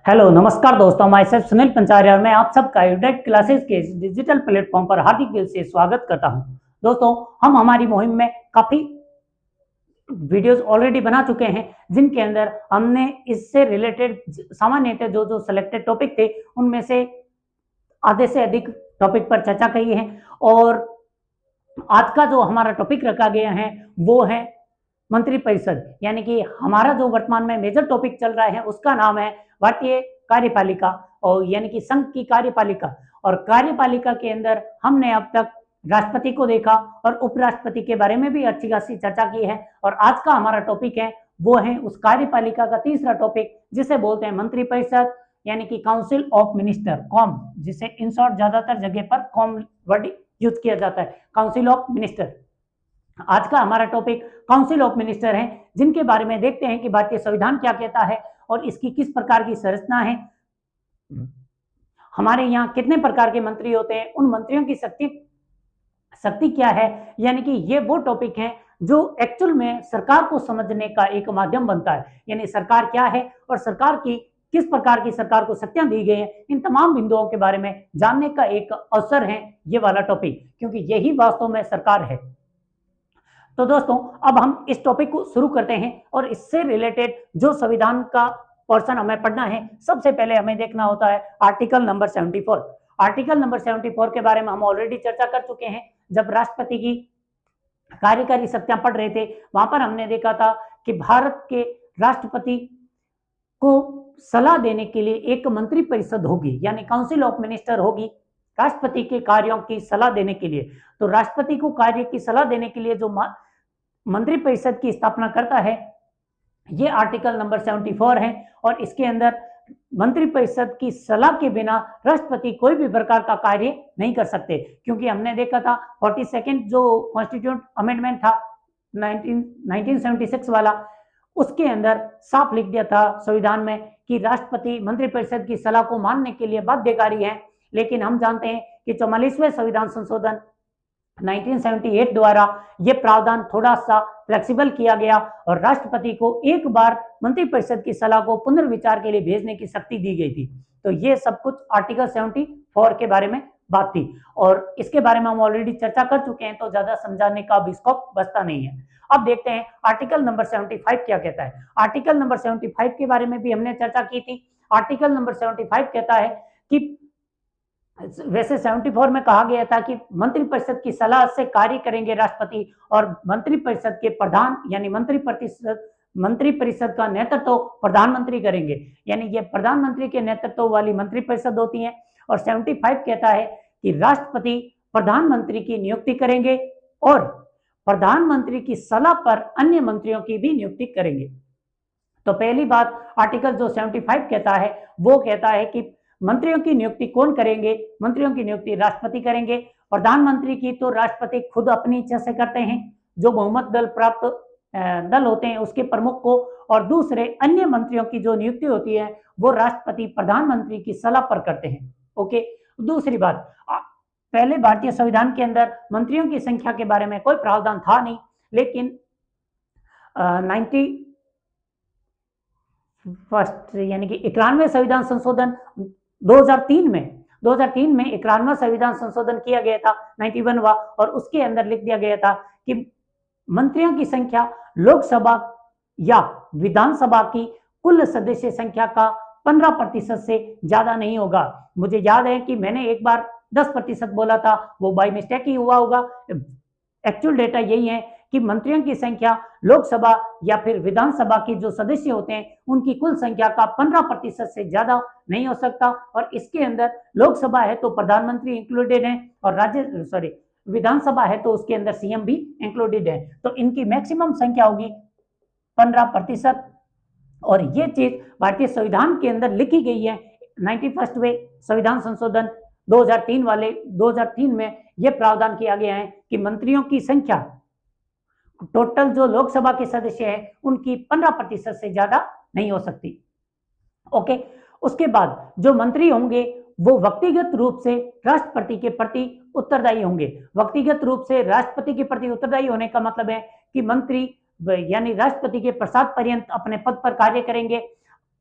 Hello नमस्कार दोस्तों, मैं सेल्फ सुनील पंचारिया और मैं आप सबका यूडेट क्लासेस के डिजिटल प्लेटफॉर्म पर हार्दिक दिल से स्वागत करता हूं। दोस्तों, हम हमारी मुहिम में काफी वीडियोस ऑलरेडी बना चुके हैं, जिनके अंदर हमने इससे रिलेटेड सामान्यतः जो सिलेक्टेड टॉपिक थे उनमें से आधे से अधिक टॉपिक पर चर्चा की है। और आज का जो हमारा टॉपिक रखा गया है वो है मंत्रिपरिषद, यानी कि हमारा जो वर्तमान में मेजर टॉपिक चल रहा है उसका नाम है भारतीय कार्यपालिका, और यानी कि संघ की कार्यपालिका। और कार्यपालिका के अंदर हमने अब तक राष्ट्रपति को देखा और उपराष्ट्रपति के बारे में भी अच्छी खासी चर्चा की है। और आज का हमारा टॉपिक है वो है उस कार्यपालिका का तीसरा टॉपिक, जिसे बोलते हैं मंत्रिपरिषद, यानी कि काउंसिल ऑफ मिनिस्टर, कॉम, जिसे इन शॉर्ट ज्यादातर जगह पर कॉम वर्ड यूज किया जाता है, काउंसिल ऑफ मिनिस्टर। आज का हमारा टॉपिक काउंसिल ऑफ मिनिस्टर है, जिनके बारे में देखते हैं कि भारतीय संविधान क्या कहता है और इसकी किस प्रकार की संरचना है, हमारे यहाँ कितने प्रकार के मंत्री होते हैं, उन मंत्रियों की शक्ति क्या है। यानी कि ये वो टॉपिक है जो एक्चुअल में सरकार को समझने का एक माध्यम बनता है, यानी सरकार क्या है और सरकार की किस प्रकार की सरकार को शक्तियां दी गई हैं, इन तमाम बिंदुओं के बारे में जानने का एक अवसर है ये वाला टॉपिक, क्योंकि यही वास्तव में सरकार है। तो दोस्तों, अब हम इस टॉपिक को शुरू करते हैं और इससे रिलेटेड जो संविधान का पोर्शन हमें पढ़ना है, सबसे पहले हमें देखना होता है आर्टिकल नंबर 74। आर्टिकल नंबर 74 के बारे में हम ऑलरेडी चर्चा कर चुके हैं। जब राष्ट्रपति की कार्यकारी शक्तियां पढ़ रहे थे, वहां पर हमने देखा था कि भारत के राष्ट्रपति को सलाह देने के लिए एक मंत्रिपरिषद होगी, यानी काउंसिल ऑफ मिनिस्टर होगी, राष्ट्रपति के कार्यों की सलाह देने के लिए। तो राष्ट्रपति को कार्य की सलाह देने के लिए जो मंत्रिपरिषद की स्थापना करता है, ये आर्टिकल नंबर 74 है। और इसके अंदर मंत्रिपरिषद की सलाह के बिना राष्ट्रपति कोई भी प्रकार का कार्य नहीं कर सकते, क्योंकि हमने देखा था 42nd जो कॉन्स्टिट्यूशन अमेंडमेंट था 1976 वाला, उसके अंदर साफ लिख दिया था संविधान में कि राष्ट्रपति मंत्रिपरिषद की सलाह को मानने के लिए बाध्यकारी है। लेकिन हम जानते हैं कि 44वें संविधान संशोधन 1978 द्वारा यह प्रावधान थोड़ा सा फ्लेक्सिबल किया गया और राष्ट्रपति को एक बार मंत्रिपरिषद की सलाह को पुनर्विचार के लिए भेजने की शक्ति दी गई थी। तो ये सब कुछ आर्टिकल 74 के बारे में बात थी, और इसके बारे में हम ऑलरेडी चर्चा कर चुके हैं, तो ज्यादा समझाने का भी स्कोप बचता नहीं है। अब देखते हैं आर्टिकल नंबर 75 क्या कहता है। आर्टिकल नंबर 75 के बारे में भी हमने चर्चा की थी। आर्टिकल नंबर 75 कहता है कि वैसे 74 में कहा गया था कि मंत्रिपरिषद की सलाह से कार्य करेंगे राष्ट्रपति, और मंत्रिपरिषद के प्रधान यानी मंत्रिपरिषद का नेतृत्व प्रधानमंत्री करेंगे, यानी ये प्रधानमंत्री के नेतृत्व वाली मंत्रिपरिषद होती है। और 75 कहता है कि राष्ट्रपति प्रधानमंत्री की नियुक्ति करेंगे और प्रधानमंत्री की सलाह पर अन्य मंत्रियों की भी नियुक्ति करेंगे। तो पहली बात आर्टिकल जो 75 कहता है वो कहता है कि मंत्रियों की नियुक्ति कौन करेंगे। मंत्रियों की नियुक्ति राष्ट्रपति करेंगे। प्रधानमंत्री की तो राष्ट्रपति खुद अपनी इच्छा से करते हैं, जो बहुमत दल प्राप्त दल होते हैं उसके प्रमुख को, और दूसरे अन्य मंत्रियों की जो नियुक्ति होती है वो राष्ट्रपति प्रधानमंत्री की सलाह पर करते हैं। ओके, दूसरी बात, पहले भारतीय संविधान के अंदर मंत्रियों की संख्या के बारे में कोई प्रावधान था नहीं, लेकिन 91 यानी कि 91वें संविधान संशोधन 2003 में 91वां संविधान संशोधन किया गया था, 91वां, और उसके अंदर लिख दिया गया था कि मंत्रियों की संख्या लोकसभा या विधानसभा की कुल सदस्य संख्या का 15% से ज्यादा नहीं होगा। मुझे याद है कि मैंने एक बार 10% बोला था, वो बाय मिस्टेक ही हुआ होगा। एक्चुअल डेटा यही है कि मंत्रियों की संख्या लोकसभा या फिर विधानसभा के जो सदस्य होते हैं उनकी कुल संख्या का 15% से ज्यादा नहीं हो सकता। और इसके अंदर लोकसभा है तो प्रधानमंत्री इंक्लूडेड है, और विधानसभा है तो उसके अंदर सीएम भी इंक्लूडेड है। तो इनकी मैक्सिमम संख्या होगी 15%। और ये चीज भारतीय संविधान के अंदर लिखी गई है 91वें संविधान संशोधन 2003 में यह प्रावधान किया गया है कि मंत्रियों की संख्या टोटल जो लोकसभा के सदस्य हैं उनकी 15% से ज्यादा नहीं हो सकती। ओके, उसके बाद जो मंत्री होंगे वो व्यक्तिगत रूप से राष्ट्रपति के प्रति उत्तरदायी होंगे। व्यक्तिगत रूप से राष्ट्रपति के प्रति उत्तरदायी होने का मतलब है कि मंत्री यानी राष्ट्रपति के प्रसाद पर्यंत अपने पद पर कार्य करेंगे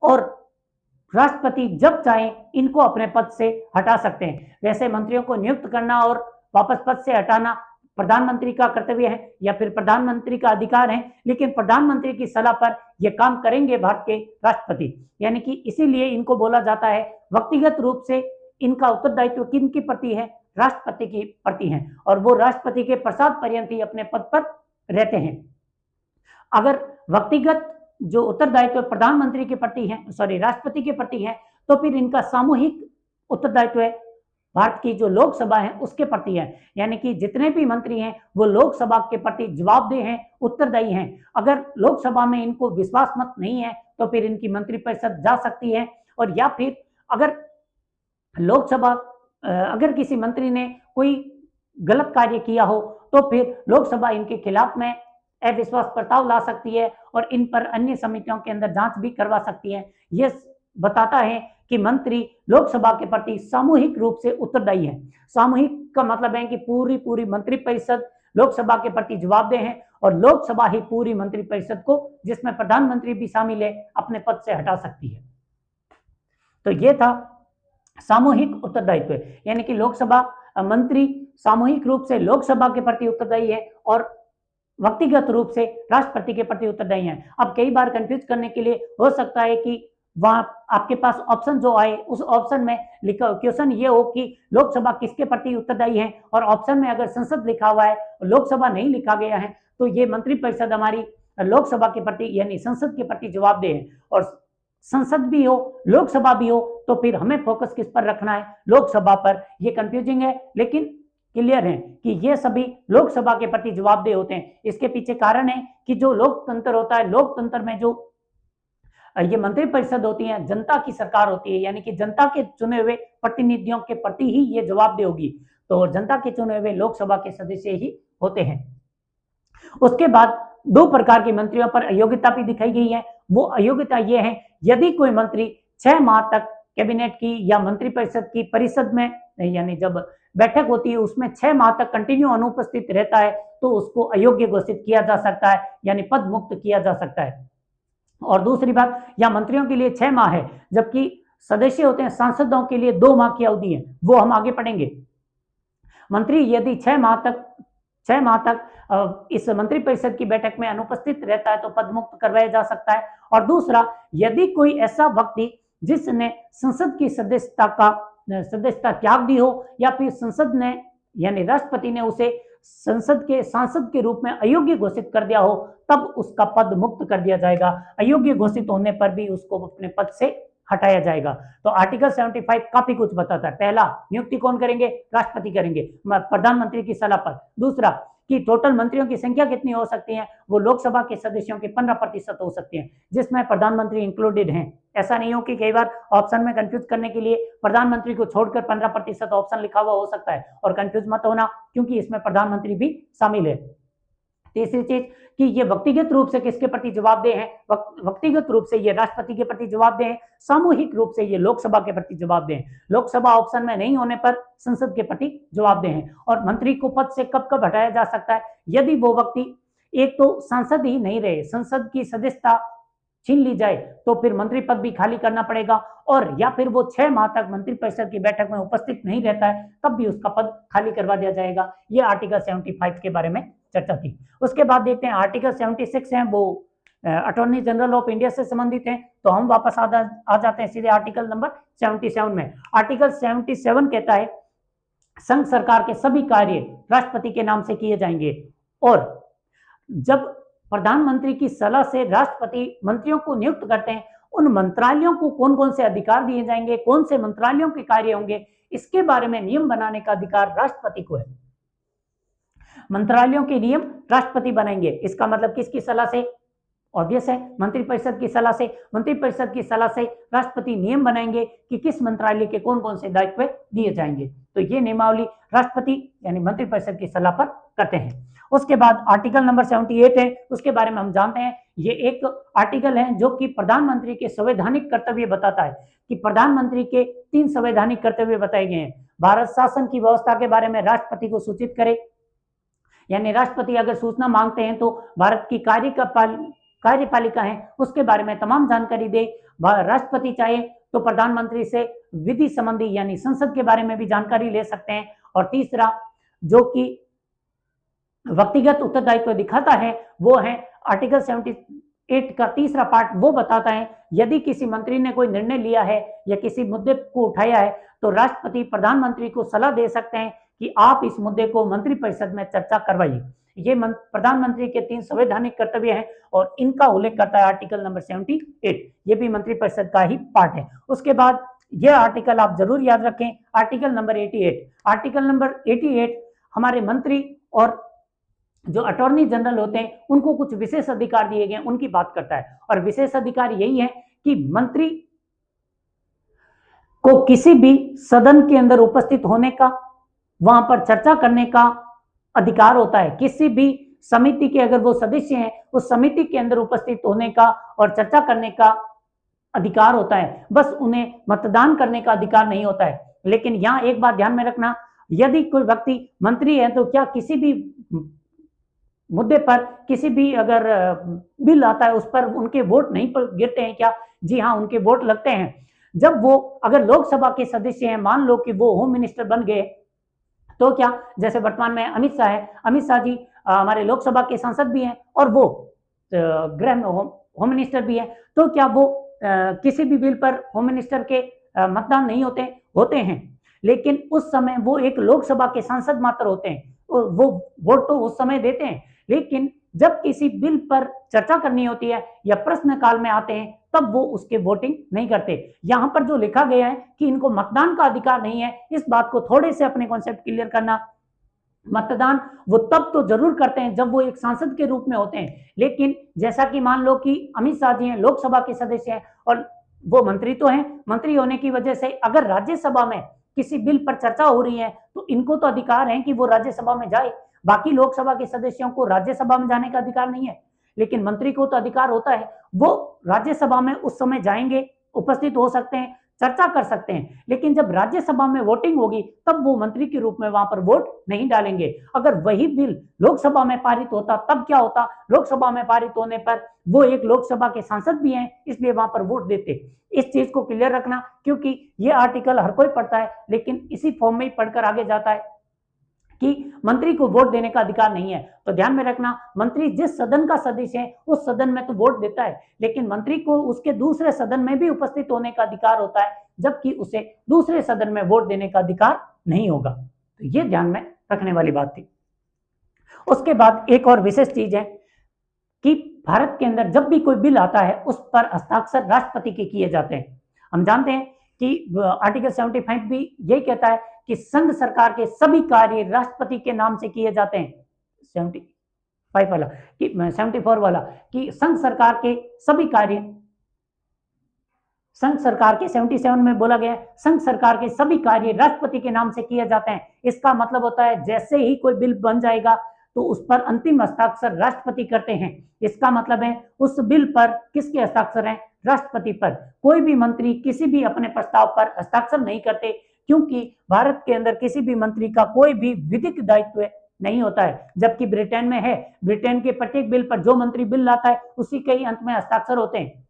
और राष्ट्रपति जब चाहे इनको अपने पद से हटा सकते हैं। वैसे मंत्रियों को नियुक्त करना और वापस पद से हटाना प्रधानमंत्री का कर्तव्य है या फिर प्रधानमंत्री का अधिकार है, लेकिन प्रधानमंत्री की सलाह पर यह काम करेंगे भारत के राष्ट्रपति। यानी कि इसीलिए इनको बोला जाता है व्यक्तिगत रूप से इनका उत्तरदायित्व किनके प्रति है, राष्ट्रपति के प्रति है, और वो राष्ट्रपति के प्रसाद पर्यंत ही अपने पद पर रहते हैं। अगर व्यक्तिगत जो उत्तरदायित्व प्रधानमंत्री के प्रति है, राष्ट्रपति के प्रति है, तो फिर इनका सामूहिक उत्तरदायित्व है भारत की जो लोकसभा है उसके प्रति है। यानी कि जितने भी मंत्री हैं वो लोकसभा के प्रति जवाबदेह हैं, उत्तरदायी हैं। अगर लोकसभा में इनको विश्वास मत नहीं है तो फिर इनकी मंत्रिपरिषद जा सकती है, और या फिर अगर लोकसभा अगर किसी मंत्री ने कोई गलत कार्य किया हो तो फिर लोकसभा इनके खिलाफ में अविश्वास प्रस्ताव ला सकती है और इन पर अन्य समितियों के अंदर जांच भी करवा सकती है। यह बताता है कि मंत्री लोकसभा के प्रति सामूहिक रूप से उत्तरदायी है। सामूहिक का मतलब है कि पूरी मंत्रिपरिषद लोकसभा के प्रति जवाबदेह है, और लोकसभा ही पूरी मंत्रिपरिषद को, जिसमें प्रधानमंत्री भी शामिल है, अपने पद से हटा सकती है। तो यह था सामूहिक उत्तरदायित्व, यानी कि लोकसभा मंत्री सामूहिक रूप से लोकसभा के प्रति उत्तरदायी है और व्यक्तिगत रूप से राष्ट्रपति के प्रति उत्तरदायी है। अब कई बार कंफ्यूज करने के लिए हो सकता है कि वहां आपके पास ऑप्शन जो आए उस ऑप्शन में लिखा क्वेश्चन ये हो कि लोकसभा किसके प्रति उत्तरदायी है, और ऑप्शन में अगर संसद लिखा हुआ है लोकसभा नहीं लिखा गया है तो ये मंत्रिपरिषद हमारी लोकसभा के प्रति यानी संसद के प्रति जवाबदेह है। और संसद भी हो लोकसभा भी हो तो फिर हमें फोकस किस पर रखना है, लोकसभा पर। ये कंफ्यूजिंग है लेकिन क्लियर है कि ये सभी लोकसभा के प्रति जवाबदेह होते हैं। इसके पीछे कारण है कि जो लोकतंत्र होता है, लोकतंत्र में जो ये मंत्रिपरिषद होती है जनता की सरकार होती है, यानी कि जनता के चुने हुए प्रतिनिधियों के प्रति ही ये जवाबदेह होगी। तो जनता के चुने हुए लोकसभा के सदस्य ही होते हैं। उसके बाद 2 प्रकार के मंत्रियों पर अयोग्यता भी दिखाई गई है। वो अयोग्यता ये है यदि कोई मंत्री 6 माह तक कैबिनेट की या मंत्रिपरिषद की परिषद में यानी जब बैठक होती है उसमें 6 माह तक कंटिन्यू अनुपस्थित रहता है तो उसको अयोग्य घोषित किया जा सकता है, यानी पद मुक्त किया जा सकता है। और दूसरी बात, या मंत्रियों के लिए 6 माह है जबकि सदस्य होते हैं सांसदों के लिए 2 माह की अवधि है, वो हम आगे पढ़ेंगे। मंत्री यदि 6 माह तक इस मंत्रिपरिषद की बैठक में अनुपस्थित रहता है तो पद मुक्त करवाया जा सकता है। और दूसरा, यदि कोई ऐसा व्यक्ति जिसने संसद की सदस्यता त्याग दी हो या फिर संसद ने यानी राष्ट्रपति ने उसे संसद के सांसद के रूप में अयोग्य घोषित कर दिया हो तब उसका पद मुक्त कर दिया जाएगा। अयोग्य घोषित होने पर भी उसको अपने पद से हटाया जाएगा। तो आर्टिकल 75 काफी कुछ बताता है। पहला, नियुक्ति कौन करेंगे, राष्ट्रपति करेंगे प्रधानमंत्री की सलाह पर। दूसरा कि टोटल मंत्रियों की संख्या कितनी हो सकती है, वो लोकसभा के सदस्यों के 15% हो सकती है जिसमें प्रधानमंत्री इंक्लूडेड हैं। ऐसा नहीं हो कि कई बार ऑप्शन में कंफ्यूज करने के लिए प्रधानमंत्री को छोड़कर 15% ऑप्शन लिखा हुआ हो सकता है, और कंफ्यूज मत होना क्योंकि इसमें प्रधानमंत्री भी शामिल है। तीसरी चीज कि ये व्यक्तिगत रूप से किसके प्रति जवाबदेह है, व्यक्तिगत रूप से ये राष्ट्रपति के प्रति जवाबदेह है, सामूहिक रूप से ये लोकसभा के प्रति जवाबदेह है। लोकसभा ऑप्शन में नहीं होने पर संसद के प्रति जवाबदेह है। और मंत्री को पद से कब कब हटाया जा सकता है, यदि वो व्यक्ति एक तो सांसद ही नहीं रहे, संसद की सदस्यता छीन ली जाए तो फिर मंत्री पद भी खाली करना पड़ेगा, और या फिर वो 6 माह तक मंत्रिपरिषद की बैठक में उपस्थित नहीं रहता है तब भी उसका पद खाली करवा दिया जाएगा। ये आर्टिकल 75 के बारे में चर्चा थी। उसके बाद देखते हैं आर्टिकल 76 है, वो अटॉर्नी जनरल ऑफ इंडिया से संबंधित है। तो हम वापस आ जाते हैं सीधे आर्टिकल नंबर 77 में। आर्टिकल 77 कहता है संघ सरकार के सभी कार्य राष्ट्रपति के नाम से किए जाएंगे, और जब प्रधानमंत्री की सलाह से राष्ट्रपति मंत्रियों को नियुक्त करते हैं, उन मंत्रालयों को कौन कौन से अधिकार दिए जाएंगे, कौन से मंत्रालयों के कार्य होंगे, इसके बारे में नियम बनाने का अधिकार राष्ट्रपति को है। मंत्रालयों के नियम राष्ट्रपति बनाएंगे। इसका मतलब किसकी सलाह से, ऑब्वियस है मंत्रिपरिषद की सलाह से। मंत्रिपरिषद की सलाह से राष्ट्रपति नियम बनाएंगे कि किस मंत्रालय के कौन कौन से दायित्व दिए जाएंगे। तो ये नियमावली राष्ट्रपति यानी मंत्रिपरिषद की सलाह पर करते हैं। उसके बाद आर्टिकल नंबर 78 है, उसके बारे में हम जानते हैं। ये एक आर्टिकल है जो कि प्रधानमंत्री के संवैधानिक कर्तव्य बताता है कि प्रधानमंत्री के 3 संवैधानिक कर्तव्य बताए गए हैं। भारत शासन की व्यवस्था के बारे में राष्ट्रपति को सूचित करे, यानी राष्ट्रपति अगर सूचना मांगते हैं तो भारत की कार्यपालिका है उसके बारे में तमाम जानकारी दे। राष्ट्रपति चाहे तो प्रधानमंत्री से विधि संबंधी यानी संसद के बारे में भी जानकारी ले सकते हैं। और तीसरा जो कि व्यक्तिगत उत्तरदायित्व दिखाता है वो है आर्टिकल 78 का तीसरा पार्ट, वो बताता है यदि किसी मंत्री ने कोई निर्णय लिया है या किसी मुद्दे को उठाया है तो राष्ट्रपति प्रधानमंत्री को सलाह दे सकते हैं कि आप इस मुद्दे को मंत्रिपरिषद में चर्चा करवाइए। ये प्रधानमंत्री के 3 संवैधानिक कर्तव्य हैं और इनका उल्लेख करता है आर्टिकल नंबर 78। ये भी मंत्रिपरिषद का ही पार्ट है। उसके बाद यह आर्टिकल आप जरूर याद रखें, आर्टिकल नंबर 88। आर्टिकल नंबर 88 हमारे मंत्री और जो अटॉर्नी जनरल होते हैं उनको कुछ विशेष अधिकार दिए गए उनकी बात करता है। और विशेष अधिकार यही है कि मंत्री को किसी भी सदन के अंदर उपस्थित होने का, वहां पर चर्चा करने का अधिकार होता है। किसी भी समिति के अगर वो सदस्य हैं उस समिति के अंदर उपस्थित होने का और चर्चा करने का अधिकार होता है, बस उन्हें मतदान करने का अधिकार नहीं होता है। लेकिन यहाँ एक बात ध्यान में रखना, यदि कोई व्यक्ति मंत्री है तो क्या किसी भी मुद्दे पर, किसी भी अगर बिल आता है उस पर उनके वोट नहीं गिरते हैं क्या? जी हाँ, उनके वोट लगते हैं। जब वो अगर लोकसभा के सदस्य हैं, मान लो कि वो होम मिनिस्टर बन गए, तो क्या, जैसे वर्तमान में अमित शाह है, अमित शाह जी हमारे लोकसभा के सांसद भी हैं और वो गृह होम मिनिस्टर भी है, तो क्या वो किसी भी बिल पर होम मिनिस्टर के मतदान नहीं होते हैं, लेकिन उस समय वो एक लोकसभा के सांसद मात्र होते हैं, वो वोट तो उस समय देते हैं। लेकिन जब किसी बिल पर चर्चा करनी होती है या प्रश्नकाल में आते हैं तब वो उसके वोटिंग नहीं करते। यहां पर जो लिखा गया है कि इनको मतदान का अधिकार नहीं है, इस बात को थोड़े से अपने कॉन्सेप्ट क्लियर करना। मतदान वो तब तो जरूर करते हैं जब वो एक सांसद के रूप में होते हैं, लेकिन जैसा कि मान लो कि अमित शाह जी हैं, लोकसभा के सदस्य हैं और वो मंत्री तो हैं, मंत्री होने की वजह से अगर राज्यसभा में किसी बिल पर चर्चा हो रही है तो इनको तो अधिकार है कि वो राज्यसभा में जाए। बाकी लोकसभा के सदस्यों को राज्यसभा में जाने का अधिकार नहीं है, लेकिन मंत्री को तो अधिकार होता है। वो राज्यसभा में उस समय जाएंगे, उपस्थित हो सकते हैं, चर्चा कर सकते हैं, लेकिन जब राज्यसभा में वोटिंग होगी तब वो मंत्री के रूप में वहां पर वोट नहीं डालेंगे। अगर वही बिल लोकसभा में पारित होता तब क्या होता? लोकसभा में पारित होने पर वो एक लोकसभा के सांसद भी हैं, इसलिए वहां पर वोट देते। इस चीज को क्लियर रखना, क्योंकि ये आर्टिकल हर कोई पढ़ता है लेकिन इसी फॉर्म में ही पढ़कर आगे जाता है कि मंत्री को वोट देने का अधिकार नहीं है। तो ध्यान में रखना, मंत्री जिस सदन का सदस्य है उस सदन में तो वोट देता है, लेकिन मंत्री को उसके दूसरे सदन में भी उपस्थित होने का अधिकार होता है, जबकि उसे दूसरे सदन में वोट देने का अधिकार नहीं होगा। तो ये ध्यान में रखने वाली बात थी। उसके बाद एक और विशेष चीज है कि भारत के अंदर जब भी कोई बिल आता है उस पर हस्ताक्षर राष्ट्रपति के किए जाते हैं। हम जानते हैं कि आर्टिकल 75 भी यही कहता है कि संघ सरकार के सभी कार्य राष्ट्रपति के नाम से किए जाते हैं। 75 वाला कि 74 वाला कि संघ सरकार के सभी कार्य, संघ सरकार के 77 में बोला गया संघ सरकार के सभी कार्य राष्ट्रपति के नाम से किए जाते हैं। इसका मतलब होता है जैसे ही कोई बिल बन जाएगा तो उस पर अंतिम हस्ताक्षर राष्ट्रपति करते हैं। इसका मतलब है उस बिल पर किसके हस्ताक्षर हैं? राष्ट्रपति पर। कोई भी मंत्री किसी भी अपने प्रस्ताव पर हस्ताक्षर नहीं करते, क्योंकि भारत के अंदर किसी भी मंत्री का कोई भी विधिक दायित्व नहीं होता है, जबकि ब्रिटेन में है। ब्रिटेन के प्रत्येक बिल पर जो मंत्री बिल लाता है उसी के ही अंत में हस्ताक्षर होते हैं।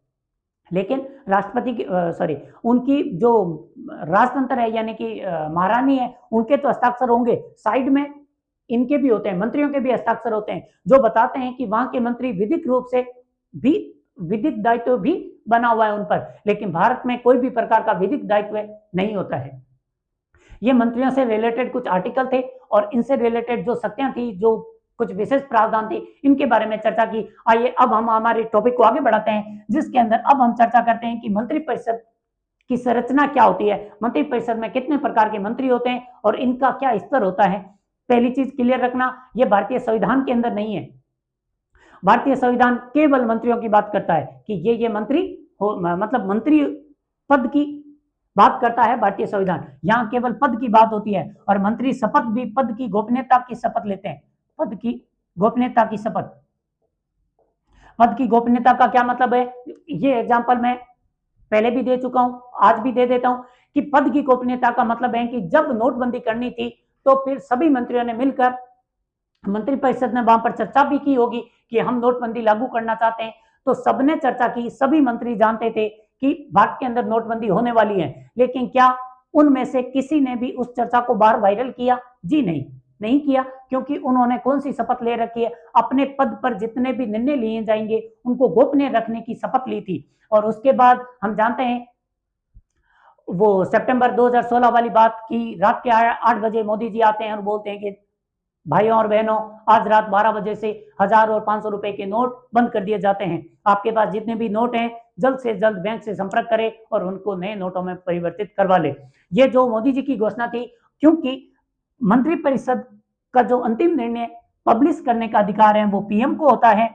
लेकिन राष्ट्रपति की उनकी जो राजतंत्र है यानी कि महारानी है, उनके तो हस्ताक्षर होंगे, साइड में इनके भी होते हैं, मंत्रियों के भी हस्ताक्षर होते हैं, जो बताते हैं कि वहां के मंत्री विधिक रूप से भी विधिक दायित्व भी बना हुआ है उन पर। लेकिन भारत में कोई भी प्रकार का विधिक दायित्व नहीं होता है। ये मंत्रियों से रिलेटेड कुछ आर्टिकल थे और इनसे रिलेटेड जो शक्तियां थी, जो कुछ विशेष प्रावधान थे, इनके बारे में चर्चा की। आइए अब हम हमारे टॉपिक को आगे बढ़ाते हैं, जिसके अंदर अब हम चर्चा करते हैं कि मंत्रिपरिषद की संरचना क्या होती है, मंत्रिपरिषद में कितने प्रकार के मंत्री होते हैं और इनका क्या स्तर होता है। पहली चीज क्लियर रखना, यह भारतीय संविधान के अंदर नहीं है। भारतीय संविधान केवल मंत्रियों की बात करता है कि ये मंत्री हो, मतलब मंत्री पद की बात करता है भारतीय संविधान। यहाँ केवल पद की बात होती है और मंत्री शपथ भी पद की गोपनीयता की शपथ लेते हैं। पद की गोपनीयता की शपथ। पद की गोपनीयता का क्या मतलब है, ये एग्जांपल मैं पहले भी दे चुका हूं, आज भी दे देता हूं कि पद की गोपनीयता का मतलब है कि जब नोटबंदी करनी थी तो फिर सभी मंत्रियों ने मिलकर, मंत्रिपरिषद ने वहां पर चर्चा भी की होगी कि हम नोटबंदी लागू करना चाहते हैं, तो सबने चर्चा की। सभी मंत्री जानते थे कि भारत के अंदर नोटबंदी होने वाली है, लेकिन क्या उनमें से किसी ने भी उस चर्चा को बाहर वायरल किया? जी नहीं किया, क्योंकि उन्होंने कौन सी शपथ ले रखी है? अपने पद पर जितने भी निर्णय लिए जाएंगे उनको गोपनीय रखने की शपथ ली थी। और उसके बाद हम जानते हैं वो सितंबर 2016 वाली बात की रात के 8 बजे मोदी जी आते हैं और बोलते हैं कि भाइयों और बहनों, आज रात 12 बजे से 1000 और 500 रुपए के नोट बंद कर दिए जाते हैं। आपके पास जितने भी नोट हैं जल्द से जल्द बैंक से संपर्क करें और उनको नए नोटों में परिवर्तित करवा ले। ये जो मोदी जी की घोषणा थी, क्योंकि मंत्रिपरिषद का जो अंतिम निर्णय पब्लिश करने का अधिकार है वो पीएम को होता है,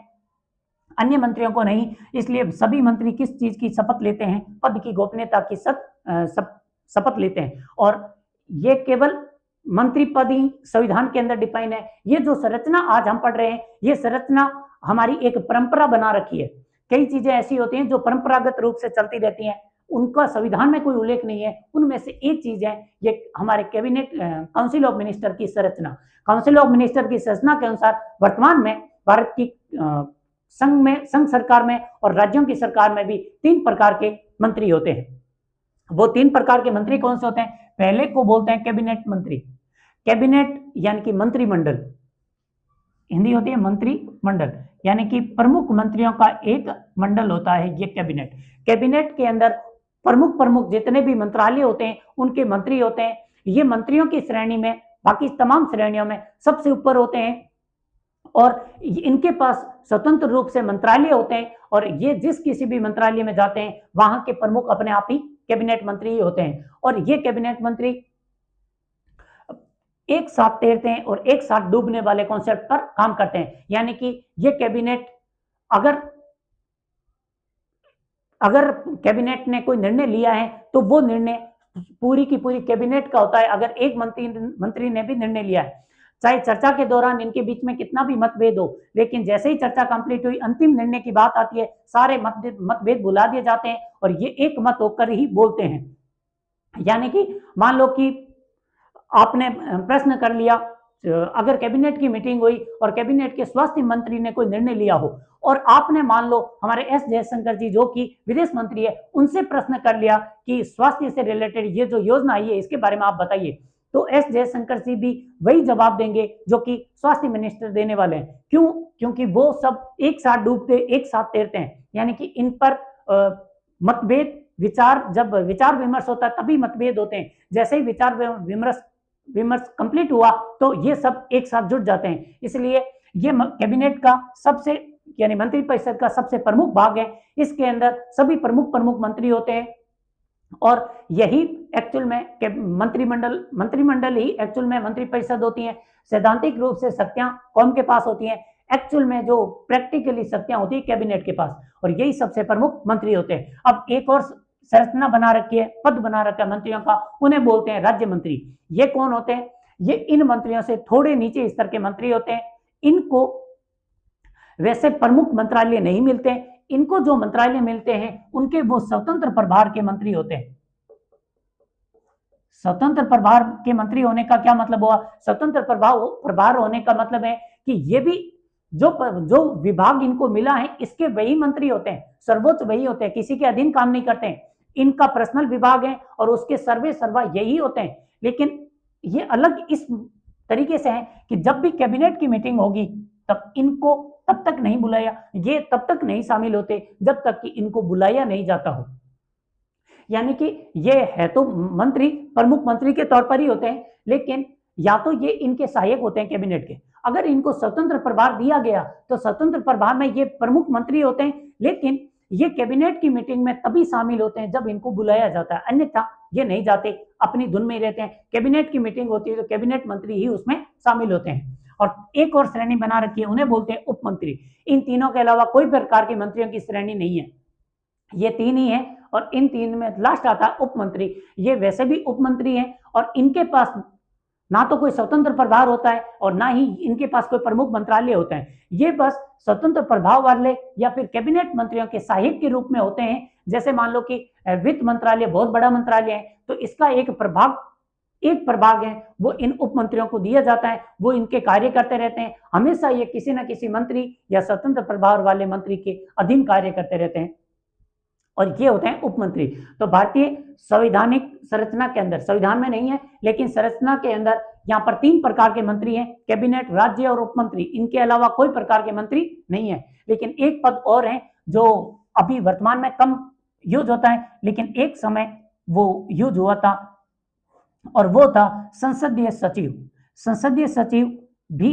अन्य मंत्रियों को नहीं। इसलिए सभी मंत्री किस चीज की शपथ लेते हैं? पद की गोपनीयता की शपथ लेते हैं। और ये केवल मंत्री पद ही संविधान के अंदर डिफाइन है। ये जो संरचना आज हम पढ़ रहे हैं, ये संरचना हमारी एक परंपरा बना रखी है। कई चीजें ऐसी होती हैं जो परंपरागत रूप से चलती रहती हैं, उनका संविधान में कोई उल्लेख नहीं है। उनमें से एक चीज है ये हमारे कैबिनेट काउंसिल ऑफ मिनिस्टर की संरचना। काउंसिल ऑफ मिनिस्टर की संरचना के अनुसार वर्तमान में भारत की संघ सरकार में और राज्यों की सरकार में भी 3 प्रकार के मंत्री होते हैं। वो 3 प्रकार के मंत्री कौन से होते हैं? पहले को बोलते हैं कैबिनेट मंत्री। कैबिनेट यानी कि मंत्रिमंडल, हिंदी होती है मंत्रिमंडल, यानी कि प्रमुख मंत्रियों का एक मंडल होता है ये कैबिनेट। कैबिनेट के अंदर प्रमुख जितने भी मंत्रालय होते हैं उनके मंत्री होते हैं। ये मंत्रियों की श्रेणी में बाकी तमाम श्रेणियों में सबसे ऊपर होते हैं और इनके पास स्वतंत्र रूप से मंत्रालय होते हैं और ये जिस किसी भी मंत्रालय में जाते हैं वहां के प्रमुख अपने आप ही कैबिनेट मंत्री ही होते हैं। और ये कैबिनेट मंत्री एक साथ तैरते हैं और एक साथ डूबने वाले कॉन्सेप्ट पर काम करते हैं। यानी कि ये कैबिनेट अगर कैबिनेट ने कोई निर्णय लिया है तो वो निर्णय पूरी की पूरी कैबिनेट का होता है। अगर एक मंत्री ने भी निर्णय लिया है, चाहे चर्चा के दौरान इनके बीच में कितना भी मतभेद हो, लेकिन जैसे ही चर्चा कंप्लीट हुई, अंतिम निर्णय की बात आती है, सारे मतभेद भुला दिए जाते हैं और ये एक मत होकर ही बोलते हैं। यानी कि मान लो कि आपने प्रश्न कर लिया, अगर कैबिनेट की मीटिंग हुई और कैबिनेट के स्वास्थ्य मंत्री ने कोई निर्णय लिया हो और आपने मान लो हमारे एस जयशंकर जी जो कि विदेश मंत्री है उनसे प्रश्न कर लिया कि स्वास्थ्य से रिलेटेड ये जो योजना आई है इसके बारे में आप बताइए, तो एस जयशंकर जी भी वही जवाब देंगे जो कि स्वास्थ्य मिनिस्टर देने वाले हैं। क्यों? क्योंकि वो सब एक साथ डूबते एक साथ तैरते हैं। यानी कि इन पर मतभेद जब विचार विमर्श होता है तभी मतभेद होते हैं। जैसे ही विचार विमर्श कंप्लीट हुआ तो ये सब एक साथ जुट जाते हैं। इसलिए ये कैबिनेट का सबसे यानी मंत्रिपरिषद का सबसे प्रमुख भाग है। इसके अंदर सभी प्रमुख मंत्री होते हैं और यही एक्चुअल में मंत्रिमंडल ही एक्चुअल में मंत्रिपरिषद होती है। सैद्धांतिक रूप से शक्तियां कौन के पास होती हैं? एक्चुअल में जो प्रैक्टिकली शक्तियां होती है कैबिनेट के पास, और यही सबसे प्रमुख मंत्री होते हैं। अब एक और संरचना बना रखी है, पद बना रखा है मंत्रियों का, उन्हें बोलते हैं राज्य मंत्री। ये कौन होते हैं? ये इन मंत्रियों से थोड़े नीचे स्तर के मंत्री होते हैं। इनको वैसे प्रमुख मंत्रालय नहीं मिलते, इनको जो मंत्रालय मिलते हैं उनके वो स्वतंत्र प्रभार के मंत्री होते हैं। स्वतंत्र प्रभार के मंत्री होने का क्या मतलब हुआ? स्वतंत्र प्रभार होने का मतलब है कि ये भी जो विभाग इनको मिला है इसके वही मंत्री होते हैं, सर्वोच्च वही होते हैं, किसी के अधीन काम नहीं करते हैं। इनका पर्सनल विभाग है और उसके सर्वे सर्वा यही होते हैं। लेकिन ये अलग इस तरीके से है कि जब भी कैबिनेट की मीटिंग होगी तब इनको तब तक नहीं बुलाया, ये तब तक नहीं शामिल होते जब तक कि इनको बुलाया नहीं जाता हो। यानी कि ये है तो मंत्री प्रमुख मंत्री के तौर पर ही होते हैं, लेकिन या तो ये इनके सहायक होते हैं कैबिनेट के। अगर इनको स्वतंत्र प्रभार दिया गया तो स्वतंत्र प्रभार में ये प्रमुख मंत्री होते हैं, लेकिन ये कैबिनेट की मीटिंग में तभी शामिल होते हैं जब इनको बुलाया जाता है, अन्यथा ये नहीं जाते, अपनी धुन में ही रहते हैं। कैबिनेट की मीटिंग होती है तो कैबिनेट मंत्री ही उसमें शामिल होते हैं। और एक और श्रेणी बना रखी है, उन्हें बोलते हैं उप मंत्री। इन तीनों के अलावा कोई प्रकार के मंत्रियों की श्रेणी नहीं है, ये 3 ही है। और इन 3 में लास्ट आता है उप मंत्री। ये वैसे भी उप मंत्री हैं और इनके पास ना तो कोई स्वतंत्र प्रभार होता है और ना ही इनके पास कोई प्रमुख मंत्रालय होता है। ये बस स्वतंत्र प्रभाव वाले या फिर कैबिनेट मंत्रियों के सहायक के रूप में होते हैं। जैसे मान लो कि वित्त मंत्रालय बहुत बड़ा मंत्रालय है तो इसका एक प्रभाग है वो इन उप मंत्रियों को दिया जाता है, वो इनके कार्य करते रहते हैं। हमेशा ये किसी न किसी मंत्री या स्वतंत्र प्रभाव वाले मंत्री के अधीन कार्य करते रहते हैं। और ये होते हैं उप मंत्री। तो भारतीय संवैधानिक संरचना के अंदर, संविधान में नहीं है लेकिन संरचना के अंदर यहाँ पर 3 प्रकार के मंत्री हैं, कैबिनेट, राज्य और उप मंत्री। इनके अलावा कोई प्रकार के मंत्री नहीं है। लेकिन एक पद और है जो अभी वर्तमान में कम यूज होता है, लेकिन एक समय वो यूज हुआ था, और वो था संसदीय सचिव। संसदीय सचिव भी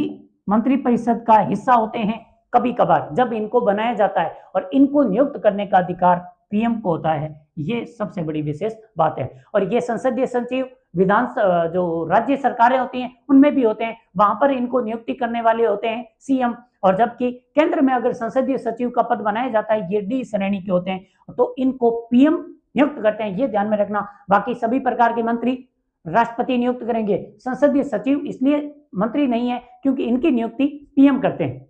मंत्रिपरिषद का हिस्सा होते हैं कभी कभार, जब इनको बनाया जाता है, और इनको नियुक्त करने का अधिकार पीएम को होता है। ये सबसे बड़ी विशेष बात है। और ये संसदीय सचिव विधान जो राज्य सरकारें होती हैं उनमें भी होते हैं, वहां पर इनको नियुक्ति करने वाले होते हैं सीएम। और जबकि केंद्र में अगर संसदीय सचिव का पद बनाया जाता है, ये डी श्रेणी के होते हैं, तो इनको पीएम नियुक्त करते हैं। ये ध्यान में रखना। बाकी सभी प्रकार के मंत्री राष्ट्रपति नियुक्त करेंगे। संसदीय सचिव इसलिए मंत्री नहीं है क्योंकि इनकी नियुक्ति पीएम करते हैं।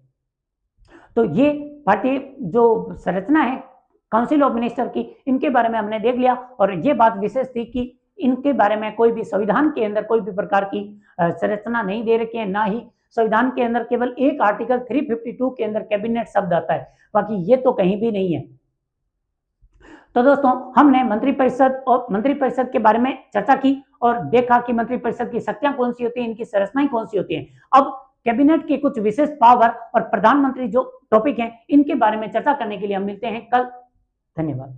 तो ये भारतीय जो संरचना है काउंसिल ऑफ मिनिस्टर की, इनके बारे में हमने देख लिया। और ये बात विशेष थी कि इनके बारे में कोई भी संविधान के अंदर कोई भी प्रकार की संरचना नहीं दे रखी है, ना ही संविधान के अंदर केवल एक आर्टिकल 352 के अंदर कैबिनेट शब्द आता है, बाकी ये तो कहीं भी नहीं है। तो दोस्तों, हमने मंत्रिपरिषद और मंत्रिपरिषद के बारे में चर्चा की और देखा कि मंत्रिपरिषद की शक्तियां कौन सी होती हैं, इनकी संरचनाएं कौन सी होती हैं। अब कैबिनेट के कुछ विशेष पावर और प्रधानमंत्री जो टॉपिक हैं, इनके बारे में चर्चा करने के लिए हम मिलते हैं कल। धन्यवाद।